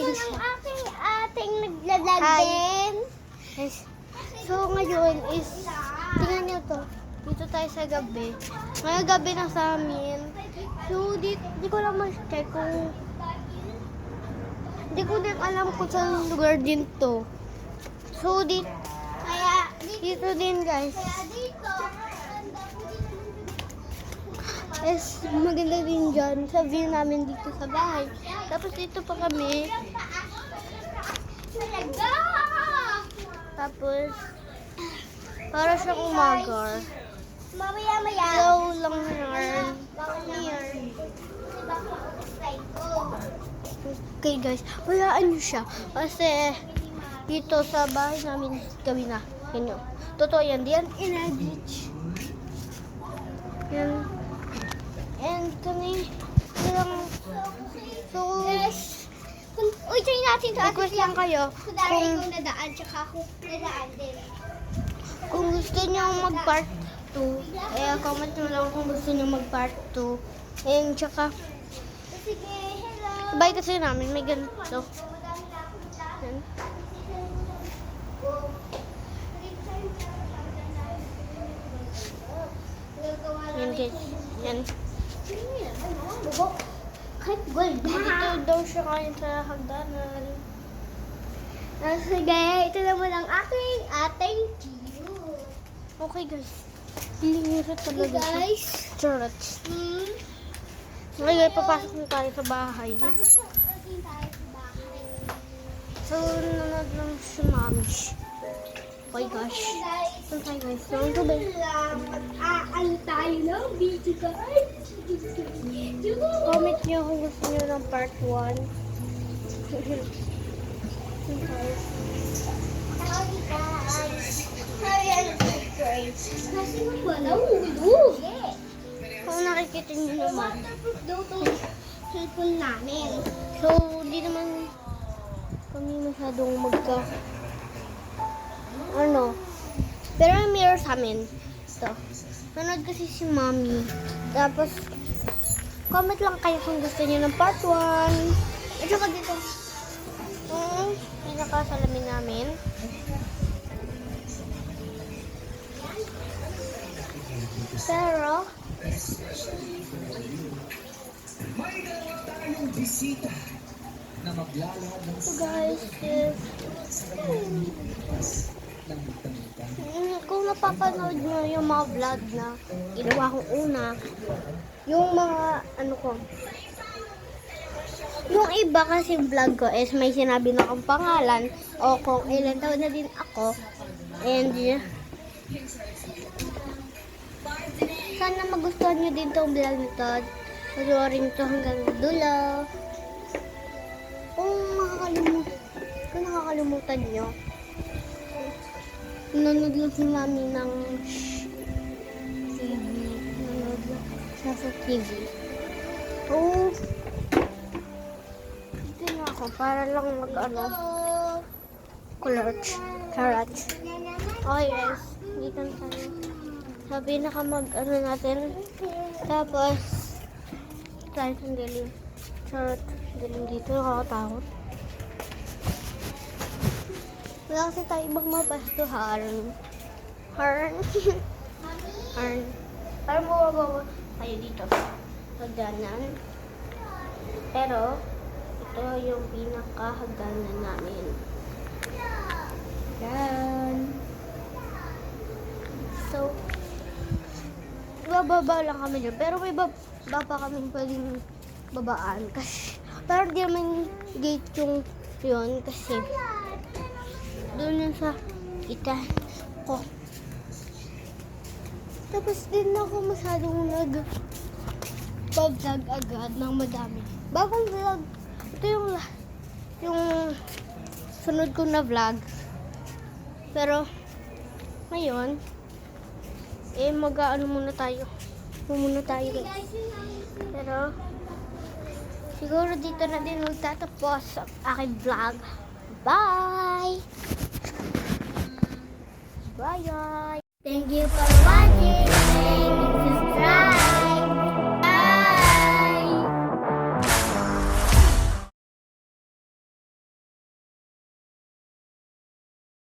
din siya. Aking ating naglalag Hi. din. Yes. So, ngayon is, tingnan niyo to. Dito tayo sa gabi. Ngayon gabi na sa amin. So, di ko lang ma-check kung... Di ko din alam kung saan lugar din to. So, Kaya dito din guys. dito. Is maganda din dyan. Sa view namin dito sa bahay. Tapos dito pa kami. Talaga. Tapos, para siyang umagar. Mamaya-maya. Slow lang yan. Okay guys, bayaan nyo siya. Kasi dito sa bahay namin gawin na. Yan yun. Totoo yan. Diyan in-edit. Yan. And kami lang. So, Uy, try natin to. request lang kayo. Kudari ikaw nadaan, tsaka ako nadaan din. Kung gusto niyo mag-part 2, comment nyo lang kung gusto niyo mag-part 2. And tsaka, Sige, hello. sabay kasi namin may ganito. Yan. Yan guys. Yan. Kahit gold. Dito daw siya kain sa hagdanan. Sige, ito naman ang ating view. Okay guys. Lingirot talaga siya. Guys. Charot. Hmm. Okay guys, papasok na tayo sa bahay. Pasok natin tayo sa bahay. So, nanonood lang si Mami. Oh my gosh. Saan tayo guys? Saan to ba? Mag-aano tayo ng video guys. Comment nyo kung gusto nyo ng part 1. Saan tayo? Kasi wala hulog. Kung nakikita nyo naman. Tapos daw itong cellphone namin. So, di naman kami masyadong pero may mirror sa amin. Ito. Manood kasi si Mami. Tapos, comment lang kayo kung gusto niyo ng part 1. At saka dito. Pinakasalamin namin. Pero, May dalawa tayong bisita na maglalahad ng so guys, kung napapanood nyo yung mga vlog na ginawa kong una, yung mga yung iba kasi vlog ko is may sinabi na akong pangalan o kung ilan taon na din ako, and sana magustuhan nyo din tong vlog nito. Panoorin to hanggang dulo. Kung nakakalimutan nyo, nanonood lang si Mami ng TV. Nanonood lang siya sa TV. Oh, dito na ako para lang kulot. Charot. Okay guys, dito na tayo. Sabi na ka natin. Tapos, tayo sandali. Charot. Galing dito, nakakatakot. Wala kasi tayo ibang mapastuhan. Harn. Parang bumabawa tayo dito. Hagdanan. Pero, ito yung pinaka-hagdanan namin. Yan. So, bababa lang kami dyan. Pero may baba kami pwedeng babaan. Kasi, pero di naman gate yung yun. Kasi, doon yun sa kita ko. Tapos din ako masyadong nag-vlog agad ng madami. Bagong vlog. Ito yung sunod ko na vlog. Pero, ngayon, mag-ano muna tayo. Muna tayo guys. Pero, siguro dito na din magtatapos ang aking vlog. Bye! Bye! Thank you for watching!